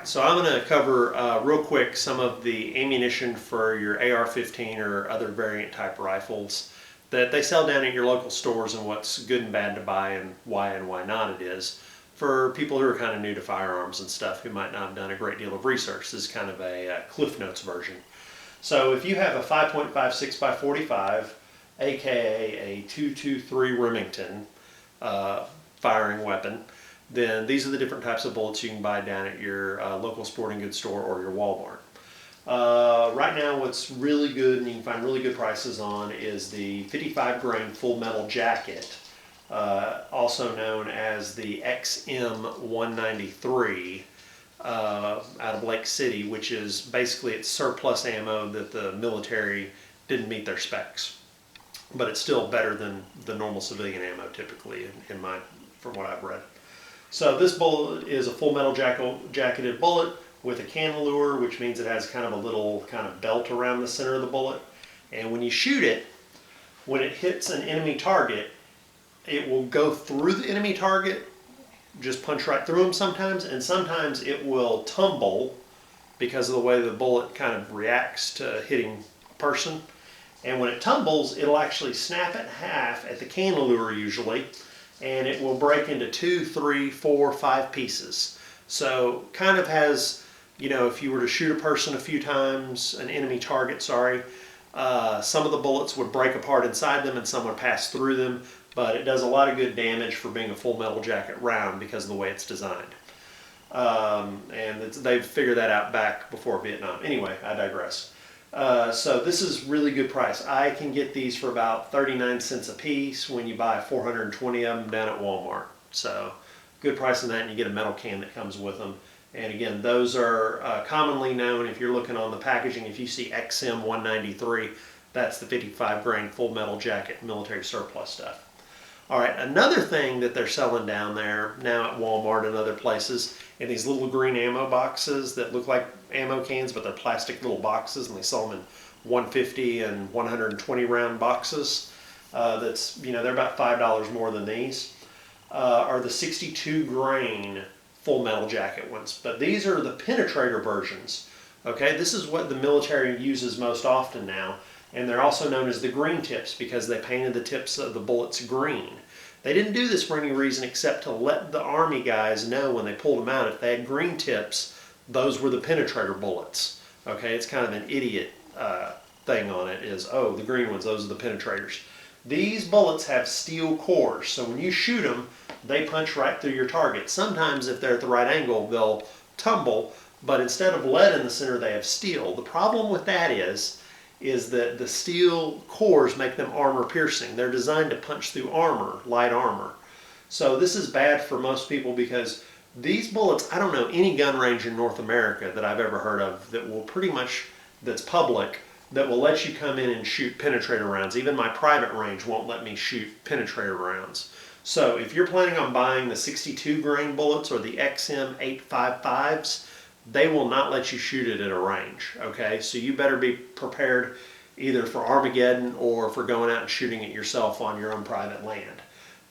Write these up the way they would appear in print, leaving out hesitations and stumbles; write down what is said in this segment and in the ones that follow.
Alright, so I'm going to cover real quick some of the ammunition for your AR-15 or other variant type rifles that they sell down at your local stores and what's good and bad to buy and why not it is for people who are kind of new to firearms and stuff who might not have done a great deal of research. This is kind of a Cliff Notes version. So if you have a 5.56 by 45, aka a 223 Remington firing weapon, then these are the different types of bullets you can buy down at your local sporting goods store or your Walmart. Right now what's really good and you can find really good prices on is the 55 grain full metal jacket, also known as the XM193 out of Lake City, which is basically it's surplus ammo that the military didn't meet their specs. But it's still better than the normal civilian ammo typically from what I've read. So this bullet is a full metal jacketed bullet with a cannelure, which means it has kind of a little kind of belt around the center of the bullet. And when you shoot it, when it hits an enemy target, it will go through the enemy target, just punch right through them sometimes, and sometimes it will tumble because of the way the bullet kind of reacts to hitting a person. And when it tumbles, it'll actually snap in half at the cannelure usually, and it will break into 2, 3, 4, 5 pieces. So kind of has, you know, if you were to shoot a person a few times, an enemy target, sorry, some of the bullets would break apart inside them and some would pass through them, but it does a lot of good damage for being a full metal jacket round because of the way it's designed. They've figured that out back before Vietnam. Anyway, I digress. So this is really good price. I can get these for about 39 cents a piece when you buy 420 of them down at Walmart. So good price on that, and you get a metal can that comes with them. And again, those are commonly known, if you're looking on the packaging, if you see XM193, that's the 55 grain full metal jacket military surplus stuff. All right, another thing that they're selling down there now at Walmart and other places in these little green ammo boxes that look like ammo cans, but they're plastic little boxes, and they sell them in 150 and 120 round boxes. That's, you know, they're about $5 more than these. Are the 62 grain full metal jacket ones, but these are the penetrator versions. Okay, this is what the military uses most often now. And they're also known as the green tips because they painted the tips of the bullets green. They didn't do this for any reason except to let the Army guys know when they pulled them out, if they had green tips, those were the penetrator bullets. Okay, it's kind of an idiot thing on it is, oh, the green ones, those are the penetrators. These bullets have steel cores, so when you shoot them, they punch right through your target. Sometimes if they're at the right angle, they'll tumble, but instead of lead in the center, they have steel. The problem with that is that the steel cores make them armor piercing. They're designed to punch through armor, light armor. So this is bad for most people because these bullets, I don't know any gun range in North America that I've ever heard of that will pretty much, that's public, that will let you come in and shoot penetrator rounds. Even my private range won't let me shoot penetrator rounds. So if you're planning on buying the 62 grain bullets or the XM855s, they will not let you shoot it at a range, okay? So you better be prepared either for Armageddon or for going out and shooting it yourself on your own private land.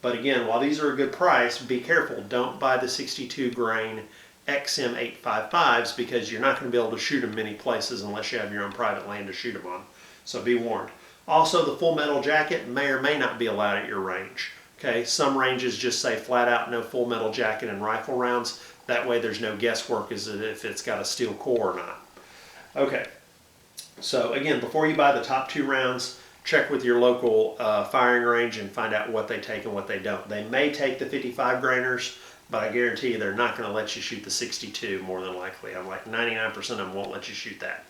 But again, while these are a good price, be careful. Don't buy the 62 grain XM855s because you're not going to be able to shoot them many places unless you have your own private land to shoot them on. So be warned. Also, the full metal jacket may or may not be allowed at your range. Okay, some ranges just say flat out no full metal jacket and rifle rounds. That way there's no guesswork as to if it's got a steel core or not. Okay, so again, before you buy the top 2 rounds, check with your local firing range and find out what they take and what they don't. They may take the 55 grainers, but I guarantee you they're not going to let you shoot the 62 more than likely. I'm like 99% of them won't let you shoot that.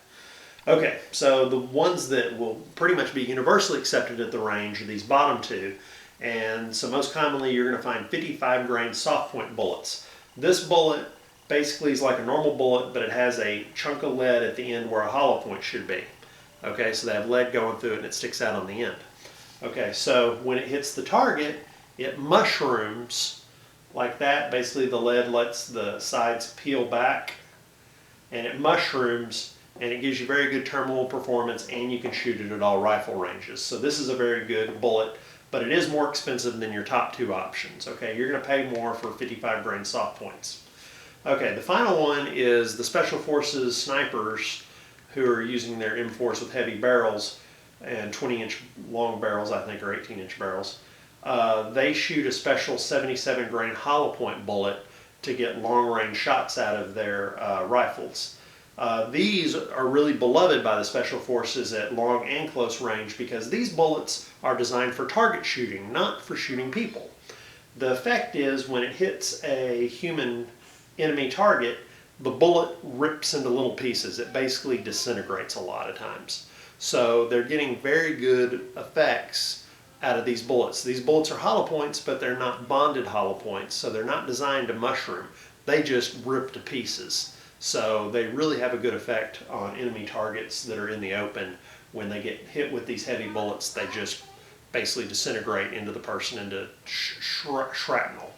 Okay, so the ones that will pretty much be universally accepted at the range are these bottom 2. And so most commonly you're going to find 55 grain soft point bullets. This bullet basically is like a normal bullet, but it has a chunk of lead at the end where a hollow point should be. Okay, so they have lead going through it and it sticks out on the end. Okay, so when it hits the target, it mushrooms like that. Basically the lead lets the sides peel back and it mushrooms, and it gives you very good terminal performance, and you can shoot it at all rifle ranges. So this is a very good bullet, but it is more expensive than your top 2 options. Okay, you're going to pay more for 55 grain soft points. Okay, the final one is the Special Forces snipers who are using their M4s with heavy barrels and 20-inch long barrels, I think, or 18-inch barrels. They shoot a special 77 grain hollow point bullet to get long range shots out of their rifles. These are really beloved by the Special Forces at long and close range because these bullets are designed for target shooting, not for shooting people. The effect is when it hits a human enemy target, the bullet rips into little pieces. It basically disintegrates a lot of times. So they're getting very good effects out of these bullets. These bullets are hollow points, but they're not bonded hollow points, so they're not designed to mushroom. They just rip to pieces. So they really have a good effect on enemy targets that are in the open. When they get hit with these heavy bullets, they just basically disintegrate into the person into shrapnel.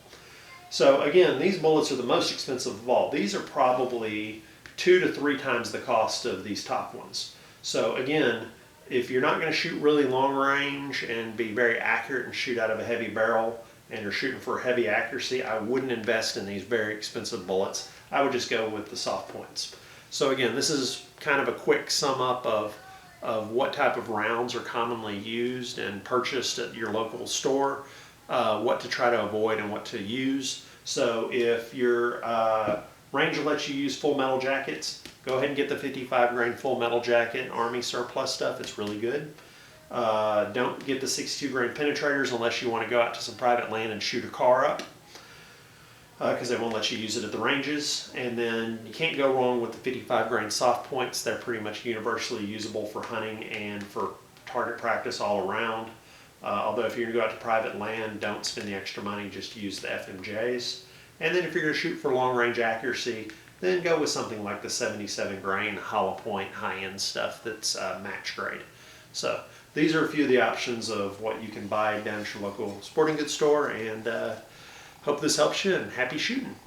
So again, these bullets are the most expensive of all. These are probably 2 to 3 times the cost of these top ones. So again, if you're not going to shoot really long range and be very accurate and shoot out of a heavy barrel and you're shooting for heavy accuracy, I wouldn't invest in these very expensive bullets. I would just go with the soft points. So again, this is kind of a quick sum up of what type of rounds are commonly used and purchased at your local store, what to try to avoid and what to use. So if your Ranger lets you use full metal jackets, go ahead and get the 55 grain full metal jacket, Army surplus stuff. It's really good. Don't get the 62 grain penetrators unless you want to go out to some private land and shoot a car up, because they won't let you use it at the ranges. And then you can't go wrong with the 55 grain soft points. They're pretty much universally usable for hunting and for target practice all around. Although if you're going to go out to private land, don't spend the extra money, just use the FMJs. And then if you're going to shoot for long range accuracy, then go with something like the 77 grain hollow point high-end stuff that's match grade. So these are a few of the options of what you can buy down at your local sporting goods store, and hope this helps you, and happy shooting.